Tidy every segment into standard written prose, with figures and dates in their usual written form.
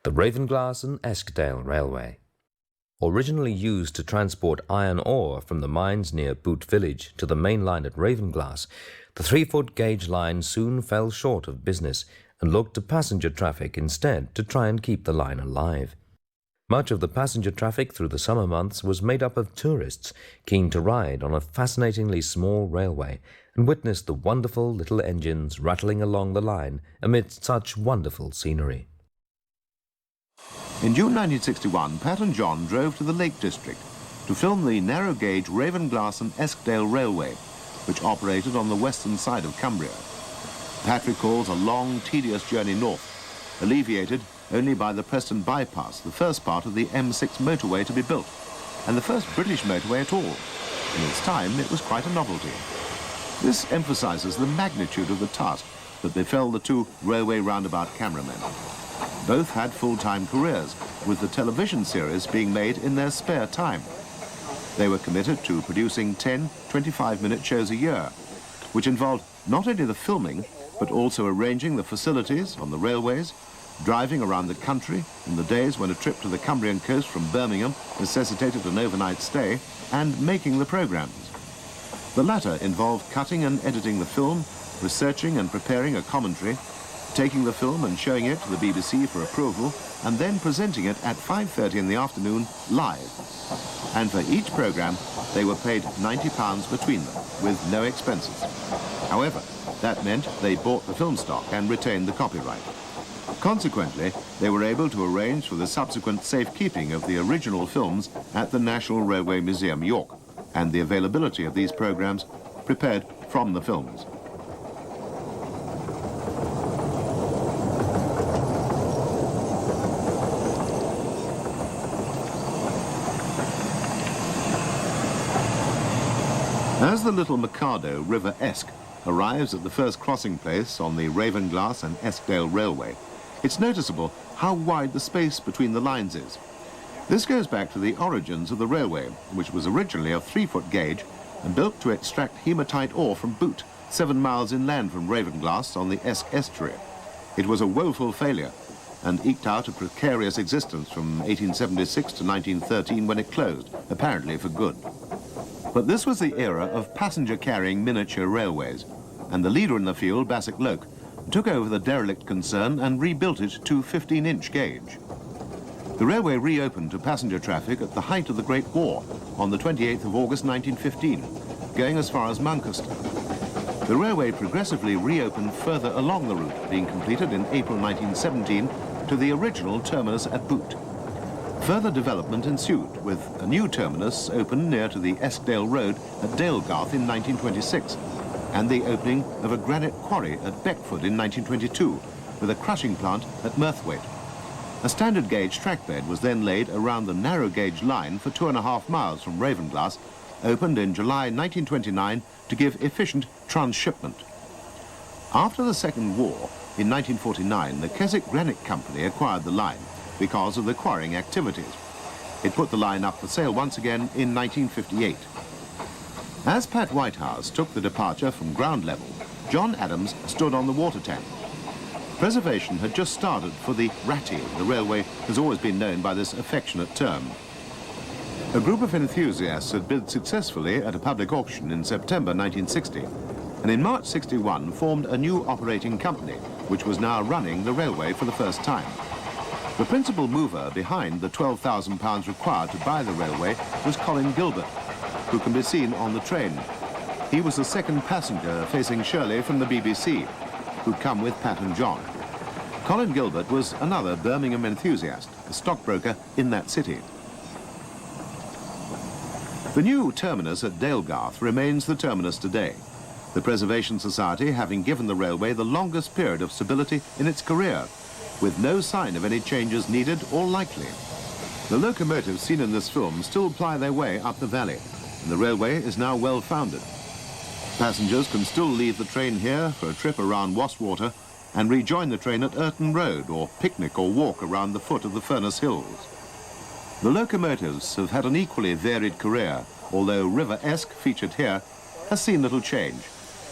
The Ravenglass and Eskdale Railway. Originally used to transport iron ore from the mines near Boot Village to the main line at Ravenglass, the 3-foot gauge line soon fell short of business and looked to passenger traffic instead to try and keep the line alive. Much of the passenger traffic through the summer months was made up of tourists keen to ride on a fascinatingly small railway and witness the wonderful little engines rattling along the line amidst such wonderful scenery. In June 1961, Pat and John drove to the Lake District to film the narrow-gauge Ravenglass and Eskdale Railway, which operated on the western side of Cumbria. Pat recalls a long, tedious journey north, alleviated only by the Preston Bypass, the first part of the M6 motorway to be built, and the first British motorway at all. In its time, it was quite a novelty. This emphasizes the magnitude of the task that befell the two railway roundabout cameramen. Both had full-time careers, with the television series being made in their spare time. They were committed to producing 10 25-minute shows a year, which involved not only the filming, but also arranging the facilities on the railways, driving around the country in the days when a trip to the Cumbrian coast from Birmingham necessitated an overnight stay, and making the programs. The latter involved cutting and editing the film, researching and preparing a commentary, taking the film and showing it to the BBC for approval, and then presenting it at 5:30 in the afternoon live. And for each programme, they were paid £90 between them, with no expenses. However, that meant they bought the film stock and retained the copyright. Consequently, they were able to arrange for the subsequent safekeeping of the original films at the National Railway Museum, York, and the availability of these programmes prepared from the films. As the Little Mikado River Esk arrives at the first crossing place on the Ravenglass and Eskdale Railway, it's noticeable how wide the space between the lines is. This goes back to the origins of the railway, which was originally a 3-foot gauge and built to extract hematite ore from Boot, 7 miles inland from Ravenglass on the Esk estuary. It was a woeful failure and eked out a precarious existence from 1876 to 1913 when it closed, apparently for good. But this was the era of passenger-carrying miniature railways, and the leader in the field, Bassett Loke, took over the derelict concern and rebuilt it to 15-inch gauge. The railway reopened to passenger traffic at the height of the Great War on the 28th of August 1915, going as far as Manchester. The railway progressively reopened further along the route, being completed in April 1917 to the original terminus at Boot. Further development ensued, with a new terminus opened near to the Eskdale Road at Dalegarth in 1926, and the opening of a granite quarry at Beckford in 1922, with a crushing plant at Mirthwaite. A standard gauge trackbed was then laid around the narrow gauge line for 2.5 miles from Ravenglass, opened in July 1929 to give efficient transshipment. After the Second War, in 1949, the Keswick Granite Company acquired the line because of the quarrying activities. It put the line up for sale once again in 1958. As Pat Whitehouse took the departure from ground level, John Adams stood on the water tank. Preservation had just started for the Ratty. The railway has always been known by this affectionate term. A group of enthusiasts had bid successfully at a public auction in September 1960, and in March 61 formed a new operating company, which was now running the railway for the first time. The principal mover behind the £12,000 required to buy the railway was Colin Gilbert, who can be seen on the train. He was the second passenger facing Shirley from the BBC, who'd come with Pat and John. Colin Gilbert was another Birmingham enthusiast, a stockbroker in that city. The new terminus at Dalegarth remains the terminus today, the Preservation Society having given the railway the longest period of stability in its career, with no sign of any changes needed or likely. The locomotives seen in this film still ply their way up the valley, and the railway is now well founded. Passengers can still leave the train here for a trip around Wastwater and rejoin the train at Urton Road, or picnic or walk around the foot of the Furness Hills. The locomotives have had an equally varied career, although River Esk, featured here, has seen little change.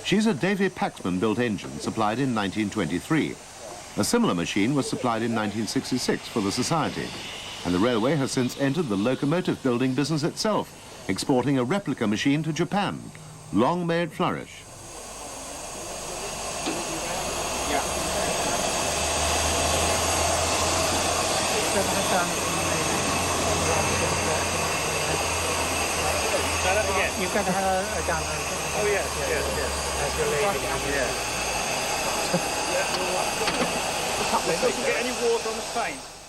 She's a Davy Paxman-built engine supplied in 1923. A similar machine was supplied in 1966 for the Society, and the railway has since entered the locomotive building business itself, exporting a replica machine to Japan. Long may it flourish. You can have a down. Oh, yes. As your lady. Yeah. They couldn't get any water on the paint.